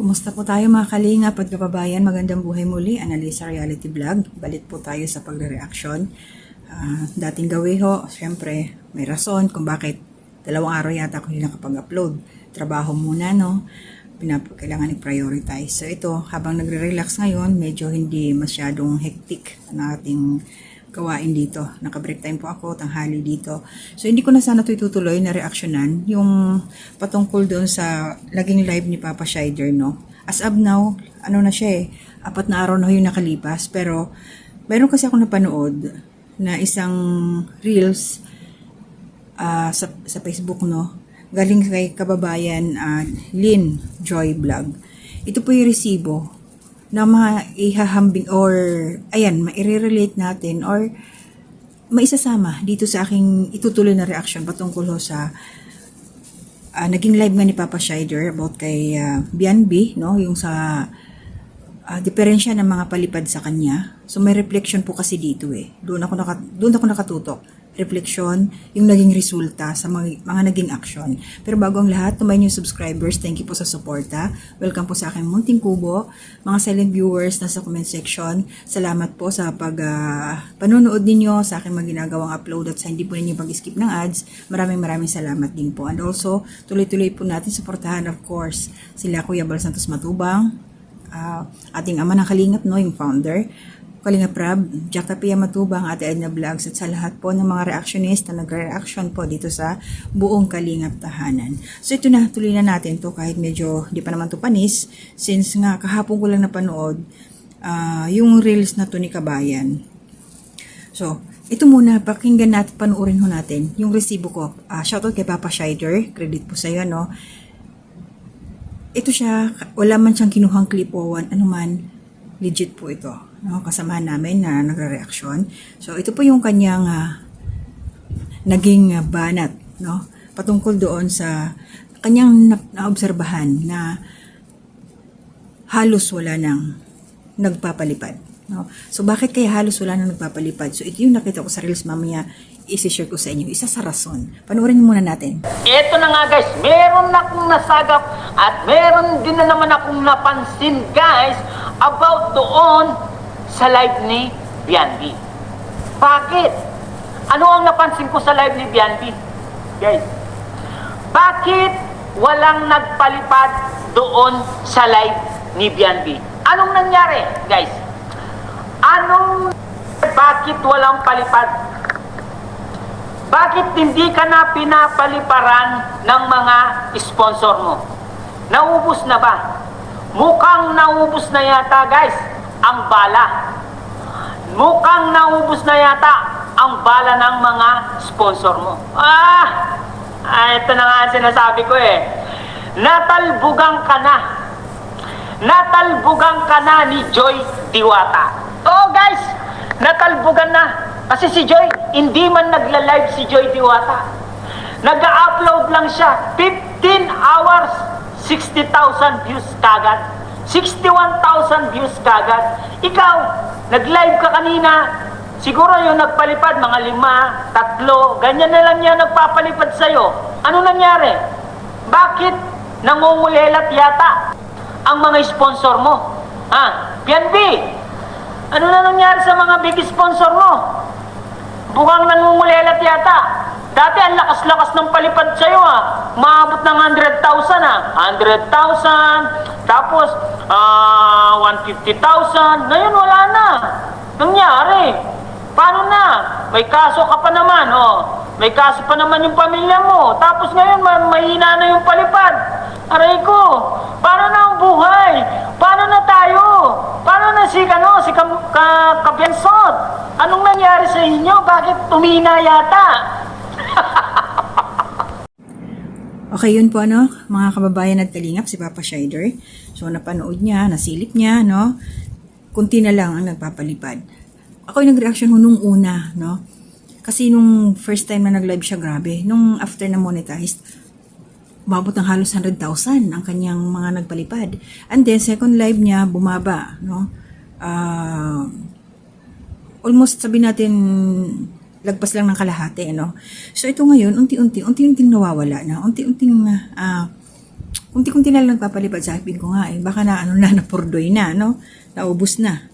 Kumusta po tayo mga kalinga at kababayan? Magandang buhay muli, Analisa Reality Vlog. Balik po tayo sa pagre-reaction. Dating gawin ho, syempre may rason kung bakit 2 araw yata ako hindi nakapag-upload. Trabaho muna, no? Kailangan i-prioritize. So ito, habang nagre-relax ngayon, medyo hindi masyadong hectic ang ating gawain dito. Naka-break time po ako, tanghali dito. So, hindi ko na sana ito itutuloy na reaksyonan. Yung patungkol doon sa laging live ni Papa Shider, no? As of now, ano na siya 4 na araw na yung nakalipas. Pero, meron kasi ako napanood na isang reels sa Facebook, no? Galing kay kababayan Lynn Joy Vlog. Ito po yung resibo na maihahambing or ayan, maire-relate natin or maisasama dito sa aking itutuloy na reaction patungkol sa naging live nga ni Papa Shider about kay Bianbi, no? Yung sa diferensya ng mga palipad sa kanya. So may reflection po kasi dito Doon ako nakatutok. Reflection, yung naging resulta sa mga naging action. Pero bago ang lahat, to my new subscribers, thank you po sa suporta. Welcome po sa aking munting kubo. Mga silent viewers nasa comment section, salamat po sa panunood ninyo sa aking mga ginagawang upload at sa hindi po ninyo pag-skip ng ads. Maraming salamat din po. And also, tuloy-tuloy po natin suportahan, of course, sila Kuya Bal Santos Matubang, ating ama ng Kalingap, no, yung founder, Kalingap Rab, Jack Tapia Matubang, Ate Edna Vlogs, at sa lahat po ng mga reactionist na nagre-reaction po dito sa buong Kalingap tahanan. So ito na, tuloy na natin to kahit medyo di pa naman to panis, since nga kahapon ko lang napanood yung reels na to ni Kabayan. So, ito muna, pakinggan natin, panuorin ho natin yung resibo ko. Shoutout kay Papa Shider, credit po sa iyo, no? Ito siya, wala man siyang kinuhang clip o anuman, legit po ito, no? Kasamahan namin na nagre-reaction. So ito po yung kanyang naging banat, no? Patungkol doon sa kanyang naobserbahan na halos wala nang nagpapalipad, no? So bakit kaya halos wala nang nagpapalipad? So ito yung nakita ko sa reels, mamaya isi-share ko sa inyo, isa sa rason. Panoorin muna natin. Ito na nga guys, meron na akong nasagap at meron din na naman akong napansin guys about doon sa live ni Bianbi. Bakit? Ano ang napansin ko sa live ni Bianbi? Guys, bakit walang nagpalipad doon sa live ni Bianbi? Anong nangyari guys? Bakit walang palipad? Bakit hindi ka na pinapaliparan ng mga sponsor mo? Naubos na ba? Mukhang naubos na yata guys ang bala. Mukhang naubos na yata ang bala ng mga sponsor mo. Ito na nga sinasabi ko Natalbugan ka na. Natalbugan ka na ni Joy Diwata. Oo guys, natalbugan na. Kasi si Joy, hindi man nagla-live si Joy Diwata. Nag-upload lang siya. 15 hours, 60,000 views kagad. 61,000 views kagad. Ikaw, nag-live ka kanina. Siguro yung nagpalipad, mga 5, 3, ganyan na lang yan nagpapalipad sa'yo. Ano nangyari? Bakit nangungulelat yata ang mga sponsor mo? Bianbi, ano na nangyari sa mga big sponsor mo? Bukang nangungulelat yata. Dati ang lakas-lakas ng palipad sa'yo Maabot ng 100,000 100,000. Tapos 150,000. Ngayon wala na. Nangyari. Paano na? May kaso ka pa naman May kaso pa naman yung pamilya mo. Tapos ngayon mahina na yung palipad. Aray ko. Paano na ang buhay? Paano na tayo? Paano na si Kabiansot? Anong nangyari sa inyo? Bakit tumina yata? Okay, yun po mga kababayan at kalingap, si Papa Shider. So napanood niya, nasilip niya, no? Kunti na lang ang nagpapalipad. Ako yung nag-reaction nung una, no? Kasi nung first time na nag-live siya, grabe. Nung after na monetized, umabot ng halos 100,000 ang kanyang mga nagpalipad. And then, second live niya, bumaba, no? Almost, sabi natin, lagpas lang ng kalahati, no? So, ito ngayon, unti-unting nawawala na. Unti-unting kunti-kunti na lang nagpapalipad. Sabi ko nga baka na napurdoy na, no? Naubos na.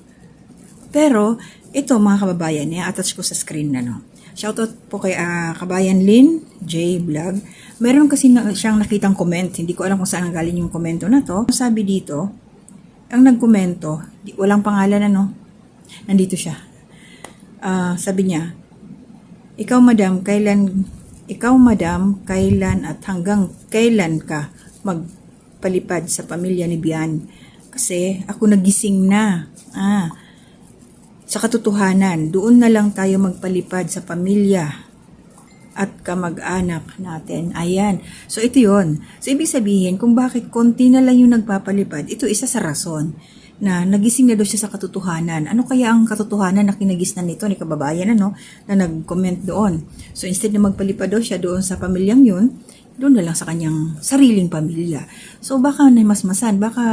Pero, ito mga kababayan, i-attach ko sa screen na, no? Shoutout po kay kabayan Lynn J. Vlog. Meron kasi siyang nakitang comment. Hindi ko alam kung saan galing yung komento na to. Sabi dito, ang nagkomento, walang pangalan, nandito siya. Sabi niya, ikaw madam, kailan at hanggang kailan ka magpalipad sa pamilya ni Bian? Kasi ako nagising na. Sa katotohanan, doon na lang tayo magpalipad sa pamilya at kamag-anak natin. Ayan. So, ito yon. So, ibig sabihin, kung bakit konti na lang yung nagpapalipad, ito isa sa rason na nagising na daw siya sa katotohanan. Ano kaya ang katotohanan na kinagisnan nito ni kababayan, na nag-comment doon? So, instead na magpalipad daw siya doon sa pamilyang yun, doon na lang sa kanyang sariling pamilya. So, baka namasmasan, baka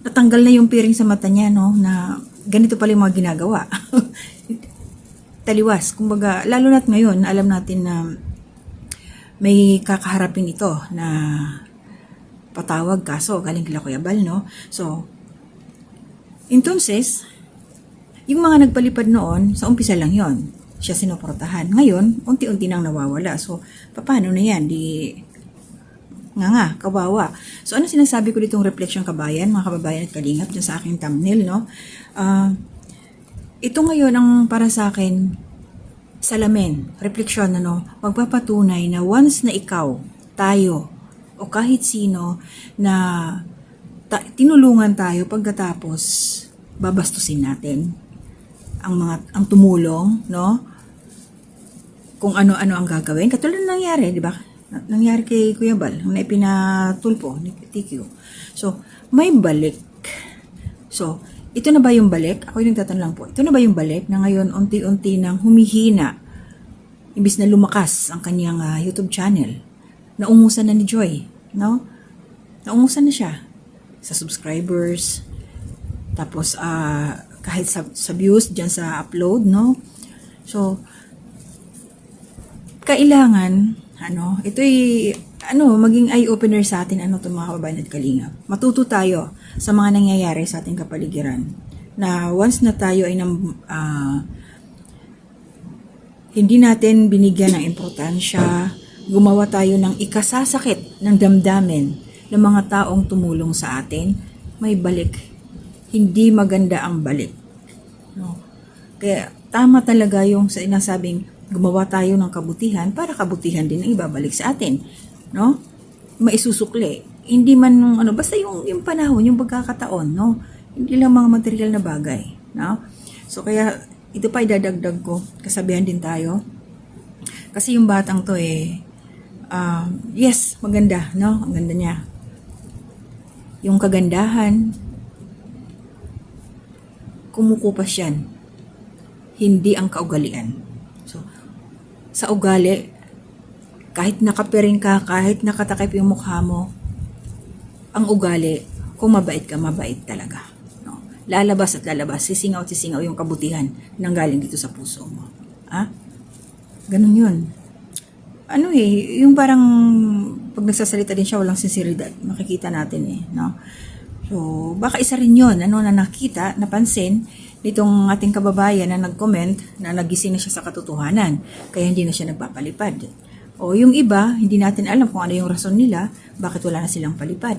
natanggal na yung piring sa mata niya, na ganito pala yung mga ginagawa. Taliwas. Kumbaga, lalo na't ngayon, alam natin na may kakaharapin ito na patawag kaso galing kila Kuya Bal, no? So, entonces, yung mga nagpalipad noon, sa umpisa lang yon, siya sinoportahan. Ngayon, unti-unti nang nawawala. So, paano na yan? Kawawa. So, ano sinasabi ko ditong reflection kabayan, mga kababayan at kalingap, dyan sa aking thumbnail, no? Ito ngayon ang para sa akin, salamin, refleksyon, magpapatunay na once na ikaw, tayo, o kahit sino, na tinulungan tayo pagkatapos, babastusin natin ang tumulong, no? Kung ano-ano ang gagawin. Katulad ng nangyari, di ba? Nangyari kay Kuya Bal, na ipinatulpo ni TQ. So, may balik. So, ito na ba yung balik? Ako yung nagtatanong lang po. Ito na ba yung balik na ngayon unti-unti nang humihina imbis na lumakas ang kanyang YouTube channel? Naungusan na ni Joy, no? Naungusan na siya sa subscribers. Tapos, kahit sa views dyan sa upload, no? So, kailangan ito'y maging eye-opener sa atin, itong mga kababayan at kalingap. Matuto tayo sa mga nangyayari sa ating kapaligiran. Na once na tayo ay hindi natin binigyan ng importansya, gumawa tayo ng ikasasakit ng damdamin ng mga taong tumulong sa atin, may balik. Hindi maganda ang balik. No? Kaya tama talaga yung sinasabing gumawa tayo ng kabutihan para kabutihan din ang ibabalik sa atin, no? Maisusukli. Hindi man basta yung panahon, yung pagkakataon, no? Hindi lang mga material na bagay, no? So kaya ito pa idadagdag ko, kasabihan din tayo. Kasi yung batang to yes, maganda, no? Ang ganda niya. Yung kagandahan, kumukupas yan. Hindi ang kaugalian. Sa ugali, kahit nakapiring ka, kahit nakatakip yung mukha mo, ang ugali, kung mabait ka, mabait talaga. No? Lalabas at lalabas, sisingaw at sisingaw yung kabutihan nang galing dito sa puso mo. Ganun yun. Yung parang pag nagsasalita din siya, walang sinseridad. Makikita natin no? So, baka isa rin yun, na nakita, napansin, nitong ating kababayan na nag-comment na nagising na siya sa katotohanan, kaya hindi na siya nagpapalipad. O yung iba, hindi natin alam kung ano yung rason nila, bakit wala na silang palipad.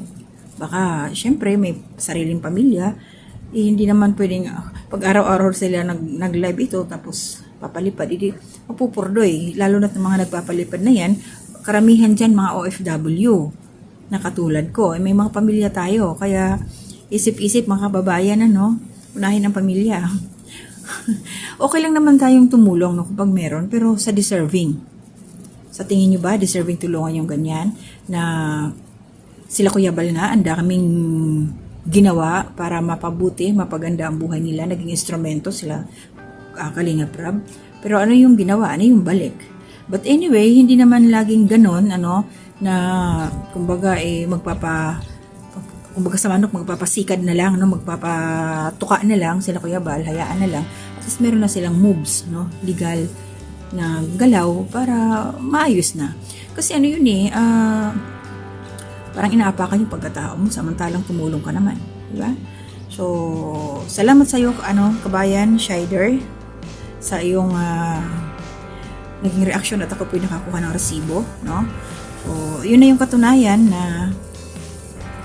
Baka, syempre, may sariling pamilya, hindi naman pwedeng, pag araw-araw sila nag-live ito, tapos papalipad, hindi mapupurdoy. Lalo na't mga nagpapalipad na yan, karamihan dyan mga OFW, na katulad ko. May mga pamilya tayo, kaya isip-isip mga kababayan, unahin ang pamilya. Okay lang naman tayong tumulong kapag meron, pero sa deserving. Sa tingin nyo ba, deserving tulungan yung ganyan? Na sila Kuya Bal nga, ang daming ginawa para mapabuti, mapaganda ang buhay nila. Naging instrumento sila, Kalingap Rab. Pero ano yung ginawa? Ano yung balik? But anyway, hindi naman laging ganon, na kumbaga kumbaga sa manok, magpapasikad na lang, magpapatuka na lang sila Kuya Bal, hayaan na lang. At least meron na silang moves, legal na galaw para maayos na. Kasi parang inaapakan yung pagkatao mo samantalang tumulong ka naman, di ba? So, salamat sa iyo, kabayan, Shider, sa iyong naging reaksyon at ako po yung nakakuha ng resibo, no? So, yun na yung katunayan na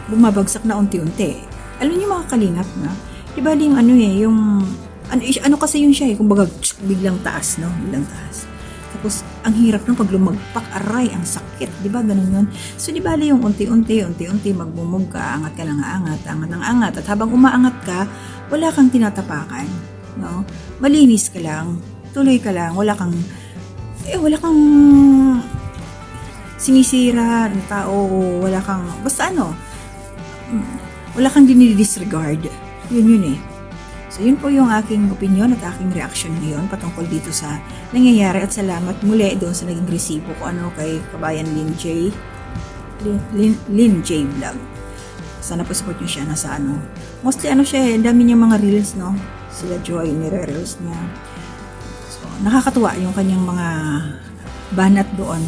bumabagsak na unti-unti. Alam niyo mga kalingap, na, di ba yung ano kasi yun siya kumbaga biglang taas, no? Biglang taas. Tapos, ang hirap ng pag lumagpak, aray, ang sakit, di ba? Ganun yun. So, di ba yung unti-unti, magbumog ka, angat ka lang angat ng angat. At habang umaangat ka, wala kang tinatapakan, no? Malinis ka lang, tuloy ka lang, wala kang sinisira ng tao, wala kang dinidisregard. Yun eh. So, yun po yung aking opinion at aking reaction ngayon patungkol dito sa nangyayari at salamat muli doon sa naging resibo ko kay kabayan Lynn J Vlog. Sana po support nyo siya mostly siya ang dami niya mga reels, no? Sila Joy, nire-reels niya. So, nakakatuwa yung kanyang mga banat doon,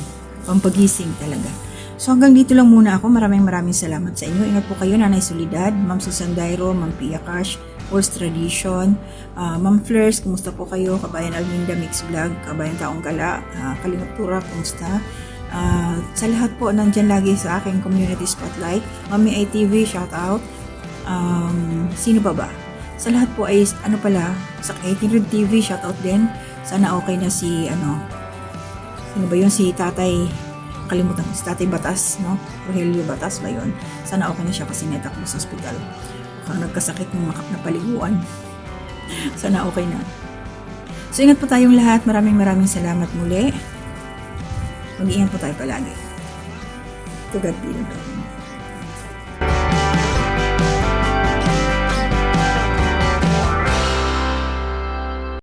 pampagising talaga. So hanggang dito lang muna ako. Maraming salamat sa inyo. Ingat po kayo, Nanay Solidad, Ma'am Susan Dairo, Ma'am Pia Cash, Horse Tradition, Ma'am Fleurs, kumusta po kayo? Kabayan Alminda Mix Vlog, Kabayan Taong Gala, Kalingap Tura, kumusta? Sa lahat po nandyan lagi sa aking community spotlight, Mami ITV, shout out. Sino ba? Sa lahat po ay sa 18 Red TV, shout out din. Sana okay na si sino ba yun? Si Tatay, kalimutan ko, si Tatay Batas, no? Rogelio Batas ba yun? Sana okay na siya kasi netakbo sa ospital. Mukhang nagkasakit ng napaliguan. Sana okay na. So, ingat po tayong lahat. Maraming salamat muli. Mag-iingat po tayo palagi. To God be the glory.